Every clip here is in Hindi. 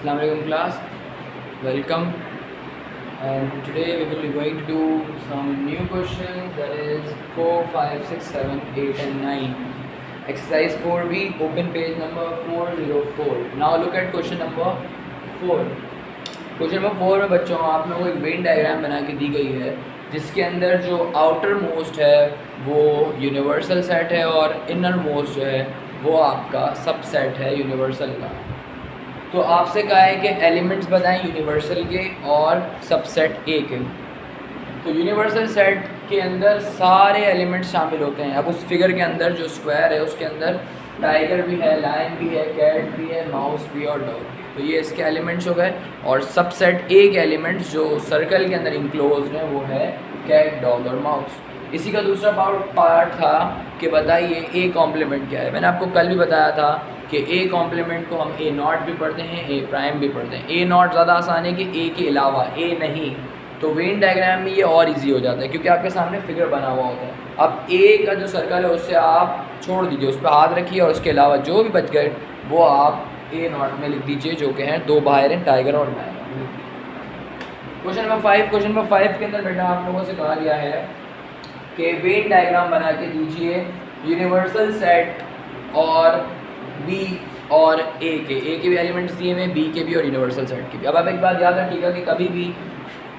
Assalamu alaikum class, welcome, and today we will be going to do some new questions, that is 4, 5, 6, 7, 8 and 9. Exercise 4b, open page number 404. Now look at question number 4. Question number 4 में बच्चों आप लोगों को एक वेन डायग्राम बना के दी गई है जिसके अंदर जो आउटर मोस्ट है वो यूनिवर्सल सेट है और इनर मोस्ट जो है वो आपका सबसेट है यूनिवर्सल का। तो आपसे कहा है कि एलिमेंट्स बताएं यूनिवर्सल के और सबसेट ए के। तो यूनिवर्सल सेट के अंदर सारे एलिमेंट्स शामिल होते हैं। अब उस फिगर के अंदर जो स्क्वायर है उसके अंदर टाइगर भी है, लायन भी है, कैट भी है, माउस भी और डॉग भी। तो ये इसके एलिमेंट्स हो गए। और सबसेट ए के एलिमेंट्स जो सर्कल के अंदर इंक्लोज हैं वो है कैट, डॉग और माउस। इसी का दूसरा पार्ट था कि बताइए ए कॉम्प्लीमेंट क्या है। मैंने आपको कल भी बताया था कि ए कॉम्प्लीमेंट को हम ए नॉट भी पढ़ते हैं, ए प्राइम भी पढ़ते हैं। ए नॉट ज़्यादा आसान है कि ए के अलावा ए नहीं। तो वेन डायग्राम में ये और इजी हो जाता है क्योंकि आपके सामने फिगर बना हुआ होता है। अब ए का जो सर्कल है उससे आप छोड़ दीजिए, उस पर हाथ रखिए और उसके अलावा जो भी बच गए वो आप ए नॉट में लिख दीजिए, जो कि हैं दो बाहर हैं, टाइगर और lion. Question number 5। Question number 5 के अंदर बेटा आप लोगों से कहा गया है कि वेन डायग्राम बना के दीजिए यूनिवर्सल सेट और बी और ए के भी एलिमेंट्स दिए हुए, बी के भी और यूनिवर्सल सेट के भी। अब आप एक बात याद रखिएगा कि कभी भी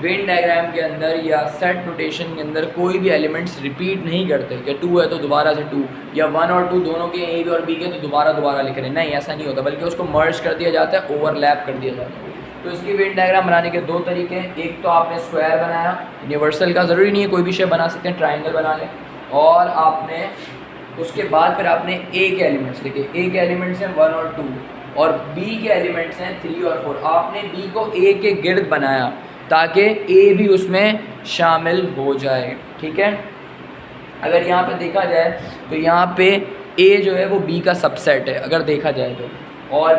वेन डायग्राम के अंदर या सेट नोटेशन के अंदर कोई भी एलिमेंट्स रिपीट नहीं करते कि 2 है तो दोबारा से 2 या 1 और 2 दोनों के ए और बी के तो दोबारा लिख रहे हैं। नहीं, ऐसा नहीं होता, बल्कि उसको मर्ज कर दिया जाता है, ओवरलैप कर दिया जाता है। तो इसकी वेन डायग्राम बनाने के दो तरीके हैं। एक तो आपने स्क्वायर बनाया, यूनिवर्सल का ज़रूरी नहीं है, कोई भी शेप बना सकते हैं, ट्राइंगल बना लें। और आपने उसके बाद फिर आपने ए के एलिमेंट्स लिखे। ए के एलिमेंट्स हैं 1 और 2 और बी के एलिमेंट्स हैं 3 और 4। आपने बी को ए के गिर्द बनाया ताकि ए भी उसमें शामिल हो जाए। ठीक है, अगर यहाँ पे देखा जाए तो यहाँ पे ए जो है वो बी का सबसेट है अगर देखा जाए तो, और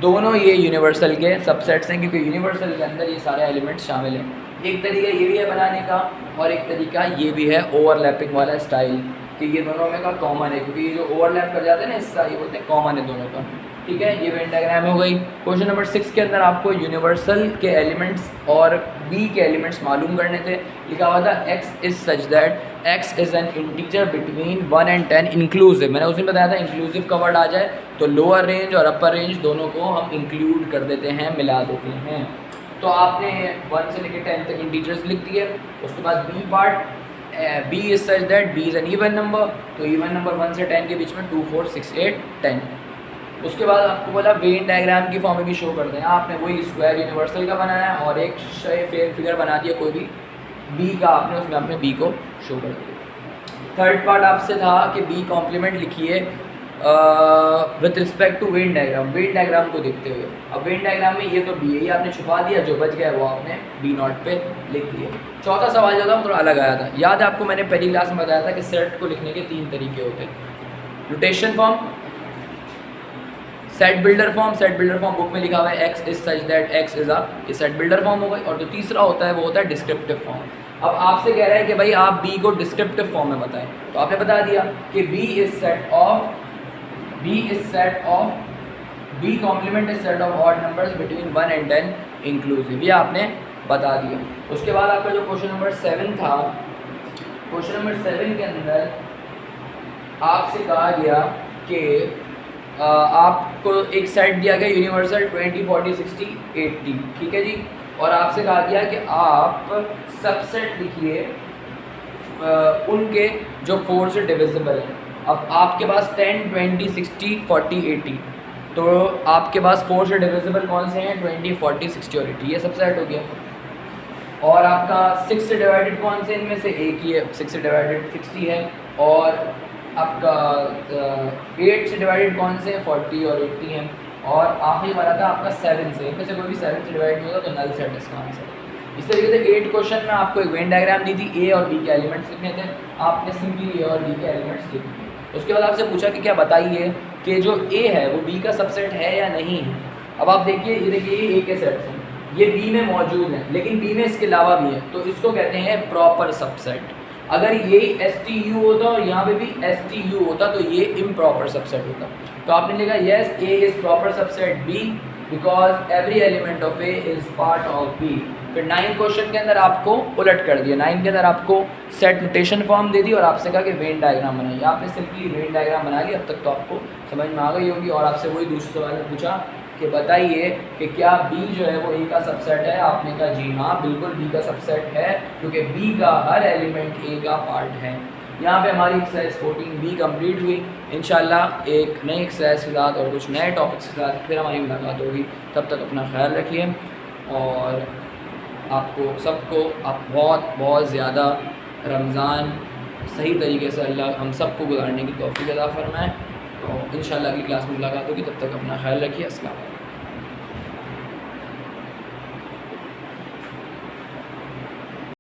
दोनों ये यूनिवर्सल के सबसेट्स हैं क्योंकि यूनिवर्सल के अंदर ये सारे एलिमेंट्स शामिल हैं। एक तरीका ये भी है बनाने का और एक तरीका ये भी है ओवरलैपिंग वाला स्टाइल, कि ये दोनों में का कॉमन है क्योंकि ये जो ओवरलैप कर जाते हैं ना हिस्सा, ये बोलते हैं कॉमन है दोनों का। ठीक है, ये वेन डायग्राम हो गई। क्वेश्चन नंबर 6 के अंदर आपको यूनिवर्सल के एलिमेंट्स और बी के एलिमेंट्स मालूम करने थे। लिखा हुआ था x is such that x is an integer between 1 and 10 inclusive. मैंने उस दिन बताया था इंक्लूसिव का वर्ड आ जाए तो लोअर रेंज और अपर रेंज दोनों को हम इंक्लूड कर देते हैं, मिला देते हैं। तो आपने 1 से लेकर 10 तक इंटीजर्स लिख दिए। उसके बाद B part, B is such that B is an even number, तो इवन नंबर 1 से 10 के बीच में 2, 4, 6, 8, 10। उसके बाद आपको बोला वेन डायग्राम की फॉर्म में भी शो कर दें। आपने वही स्क्वायर यूनिवर्सल का बनाया और एक फिगर बना दिया कोई भी बी का, आपने उसमें अपने बी को शो कर दिया। थर्ड पार्ट आपसे था कि बी कॉम्प्लीमेंट लिखिए with respect to Venn diagram, Venn diagram को देखते हुए। अब वेन डायग्राम में ये तो बी है, ये आपने छुपा दिया, जो बच गया वो आपने बी नॉट पे लिख दिया। चौथा सवाल जो था वो थोड़ा अलग आया था। याद है आपको मैंने पहली क्लास में बताया था कि सेट को लिखने के 3 तरीके होते हैं। Rotation form, set builder form. Set builder form book में लिखा हुआ है x is such that x is a, ये सेट बिल्डर फॉर्म हो गई। और जो तीसरा होता है वो होता है डिस्क्रिप्टिव फॉर्म। अब आपसे कह रहा है कि भाई आप b को डिस्क्रिप्टिव फॉर्म में बताएं, तो आपने बता दिया कि b complement is set of odd numbers between 1 and 10 inclusive, ये आपने बता दिया। उसके बाद आपका जो क्वेश्चन नंबर 7 था, क्वेश्चन नंबर 7 के अंदर आपसे कहा गया कि आपको एक सेट दिया गया यूनिवर्सल 20, 40, 60, 80। ठीक है जी, और आपसे कहा गया कि आप सबसेट लिखिए उनके जो 4 से डिविजिबल हैं। अब आपके पास 10, 20, 60, 40, 80, तो आपके पास 4 से डिविजिबल कौन से हैं? 20, 40, 60 और 80, ये सबसेट हो गया। और आपका 6 से डिवाइडेड कौन से? इनमें से एक ही है, 6 से डिवाइडेड 60 है। और आपका 8 से डिवाइडेड कौन से? 40 और 80 हैं। और आखिरी वाला था आपका 7 से, इनमें से कोई भी 7 से डिवाइड नहीं होगा तो नल सेट इसका आंसर। इस तरीके से 8 क्वेश्चन में आपको एक वेन डायग्राम दी थी, ए और बी के एलिमेंट्स लिखने थे, आपने सिंपली ए और बी के एलिमेंट्स लिख दिए। उसके बाद आपसे पूछा कि क्या बताइए कि जो ए है वो बी का सबसेट है या नहीं है। अब आप देखिए, ये देखिए ये ए के सेट्स हैं, ये बी में मौजूद हैं, लेकिन बी में इसके अलावा भी है, तो इसको कहते हैं प्रॉपर सबसेट। अगर ये STU होता और यहाँ पे भी STU होता तो ये इम्प्रॉपर सबसेट होता। तो आपने लिखा yes A is proper subset B because every element of A is part of B. फिर 9 क्वेश्चन के अंदर आपको उलट कर दिया, 9 के अंदर आपको सेट नोटेशन फॉर्म दे दी और आपसे कहा कि वेन डायग्राम बनाइए। आपने सिंपली वेन डायग्राम बना ली, अब तक तो आपको समझ में आ गई होगी। और आपसे वही दूसरे सवाल में पूछा कि बताइए कि क्या बी जो है वो ए का सबसेट है। आपने कहा जी हाँ बिल्कुल बी का सबसेट है, क्योंकि बी का हर एलिमेंट ए का पार्ट है। यहाँ पे हमारी एक्सरसाइज 14B कंप्लीट हुई। इंशाल्लाह एक नई एक्सरसाइज के साथ और कुछ नए टॉपिक्स के साथ फिर हमारी मुलाकात होगी। तब तक अपना ख्याल रखिए और आपको सबको आप बहुत ज़्यादा रमज़ान सही तरीके से अल्लाह हम सबको गुजारने की तौफीक अता फरमाए। तो इंशाल्लाह अगली क्लास में मुलाकात होगी, तब तक अपना ख्याल रखिए। अस्सलाम वालेकुम।